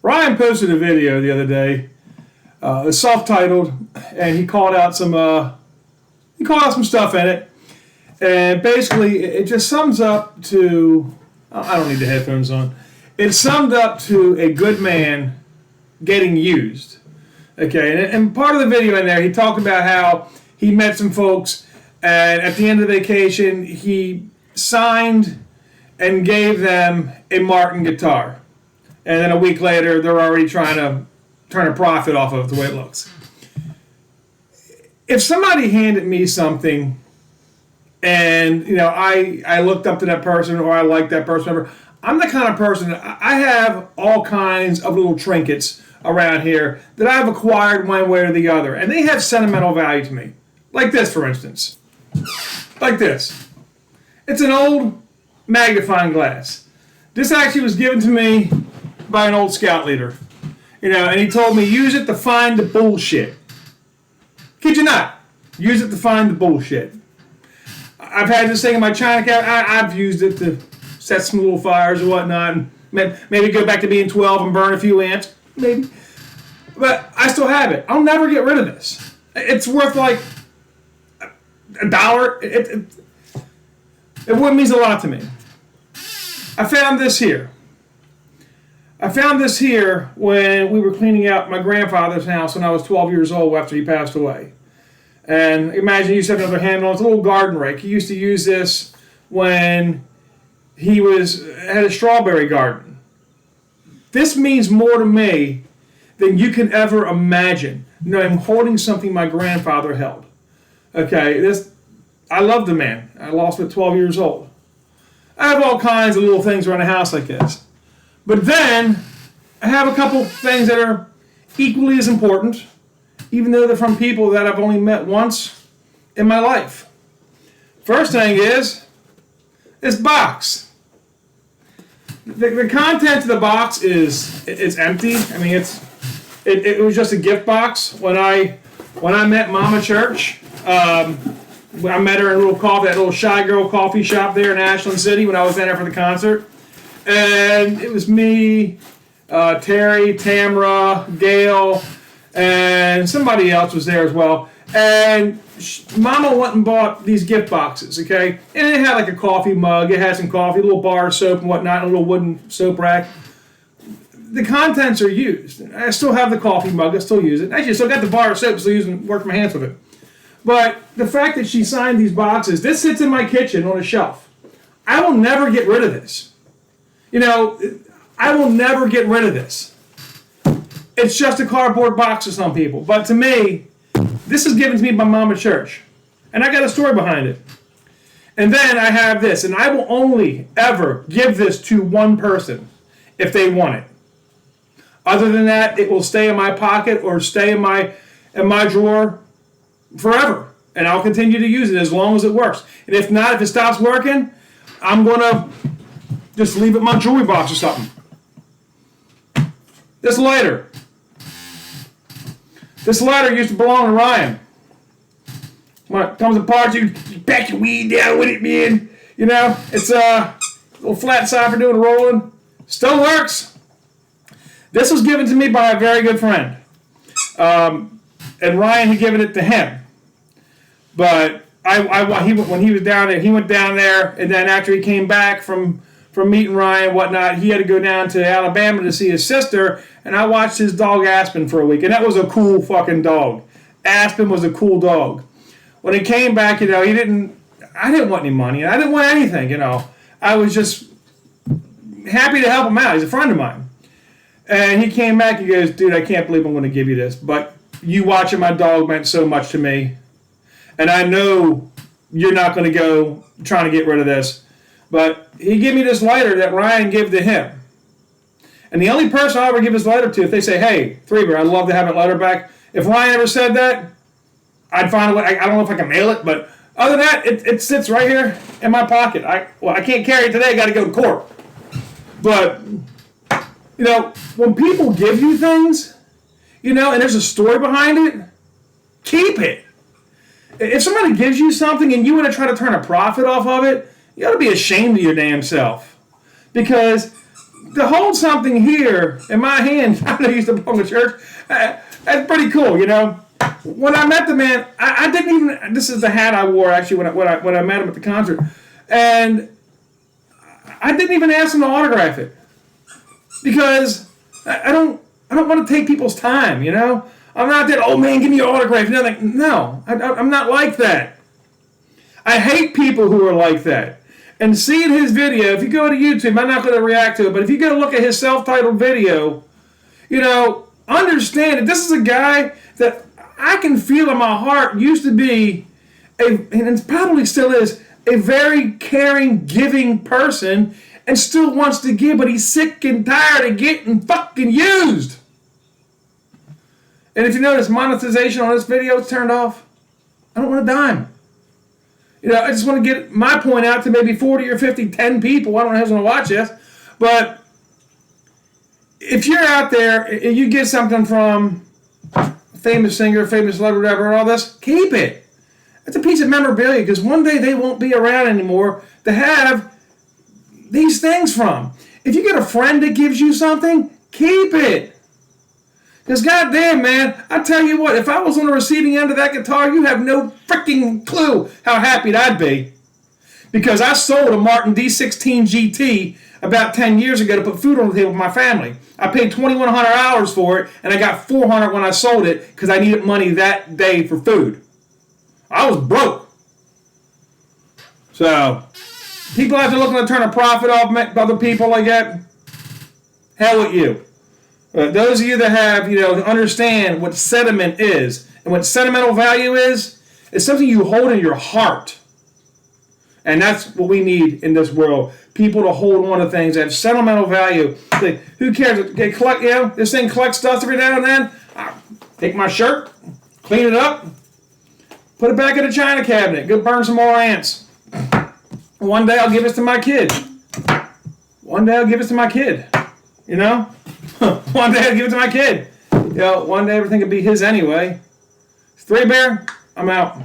Ryan posted a video the other day, self-titled, and he called out some stuff in it, and basically it just sums up to. I don't need the headphones on. It summed up to a good man getting used. Okay, and part of the video in there, he talked about how he met some folks, and at the end of the vacation, he signed and gave them a Martin guitar. And then a week later, they're already trying to turn a profit off of it, the way it looks. If somebody handed me something, and I looked up to that person, or I liked that person, I'm the kind of person, I have all kinds of little trinkets around here that I've acquired one way or the other, and they have sentimental value to me. Like this, for instance. Like this. It's an old magnifying glass. This actually was given to me by an old scout leader. And he told me, use it to find the bullshit. Kid you not. Use it to find the bullshit. I've had this thing in my china cabinet. I've used it to set some little fires or whatnot, and maybe go back to being 12 and burn a few ants, maybe. But I still have it. I'll never get rid of this. It's worth like $1. It means a lot to me. I found this here. When we were cleaning out my grandfather's house when I was 12 years old after he passed away. And imagine he used to have another handle. It's a little garden rake. He used to use this when he had a strawberry garden. This means more to me than you can ever imagine. I'm holding something my grandfather held. Okay, I love the man. I lost him at 12 years old. I have all kinds of little things around the house like this. But then I have a couple things that are equally as important, even though they're from people that I've only met once in my life. First thing is this box. The content of the box is empty. I mean, it was just a gift box. When I met Mama Church, I met her in that little Shy Girl coffee shop there in Ashland City when I was there for the concert. And it was me, Terry, Tamra, Gail, and somebody else was there as well. And Mama went and bought these gift boxes, okay? And it had like a coffee mug. It had some coffee, a little bar of soap and whatnot, a little wooden soap rack. The contents are used. I still have the coffee mug. I still use it. Actually, I still got the bar of soap. Still work my hands with it. But the fact that she signed these boxes, this sits in my kitchen on a shelf. I will never get rid of this. I will never get rid of this. It's just a cardboard box to some people. But to me, this is given to me by Mama Church. And I got a story behind it. And then I have this. And I will only ever give this to one person if they want it. Other than that, it will stay in my pocket or stay in my drawer forever. And I'll continue to use it as long as it works. And if not, if it stops working, I'm going to just leave it in my jewelry box or something. This lighter. This lighter used to belong to Ryan. When it comes apart, you pack your weed down with it, man. It's a little flat side for doing rolling. Still works. This was given to me by a very good friend. And Ryan had given it to him. But when he was down there, he went down there, and then after he came back from meeting Ryan and whatnot, he had to go down to Alabama to see his sister, and I watched his dog Aspen for a week, and that was a cool fucking dog. Aspen was a cool dog. When he came back, I didn't want any money, I didn't want anything, I was just happy to help him out. He's a friend of mine. And he came back, he goes, dude, I can't believe I'm going to give you this, but you watching my dog meant so much to me, and I know you're not going to go trying to get rid of this. But he gave me this lighter that Ryan gave to him. And the only person I ever give his lighter to, if they say, hey, Threeber, I'd love to have that lighter back. If Ryan ever said that, I'd find a way. I don't know if I can mail it, but other than that, it sits right here in my pocket. I can't carry it today. I got to go to court. But, when people give you things, and there's a story behind it, keep it. If somebody gives you something and you want to try to turn a profit off of it, you ought to be ashamed of your damn self. Because to hold something here in my hand, I used to belong to church, that's pretty cool, you know. When I met the man, I didn't even, this is the hat I wore actually when I met him at the concert, and I didn't even ask him to autograph it, because I don't want to take people's time, you know. I'm not that, oh man, give me your autograph. You know, like, no, I'm not like that. I hate people who are like that. And seeing his video, if you go to YouTube, I'm not going to react to it, but if you go look at his self-titled video, you know, understand that this is a guy that I can feel in my heart used to be, and it probably still is, a very caring, giving person, and still wants to give, but he's sick and tired of getting fucking used. And if you notice, monetization on this video is turned off. I don't want a dime. You know, I just want to get my point out to maybe 40 or 50, 10 people. I don't know who's going to watch this. But if you're out there and you get something from a famous singer, famous celebrity, whatever, and all this, keep it. It's a piece of memorabilia, because one day they won't be around anymore to have these things from. If you get a friend that gives you something, keep it. Because goddamn, man, I tell you what, if I was on the receiving end of that guitar, you have no freaking clue how happy I'd be. Because I sold a Martin D16 GT about 10 years ago to put food on the table for my family. I paid $2,100 for it, and I got $400 when I sold it because I needed money that day for food. I was broke. So, people out there looking to turn a profit off other people like that, hell with you. Those of you that have, you know, understand what sentiment is and what sentimental value is, it's something you hold in your heart. And that's what we need in this world. People to hold on to things that have sentimental value. Like, who cares? They collect, you know, this thing collects dust every now and then. I take my shirt, clean it up, put it back in the china cabinet, go burn some more ants. One day I'll give this to my kid. One day I'll give this to my kid. You know? One day I'll give it to my kid. You know, one day everything will be his anyway. 3 Bear, I'm out.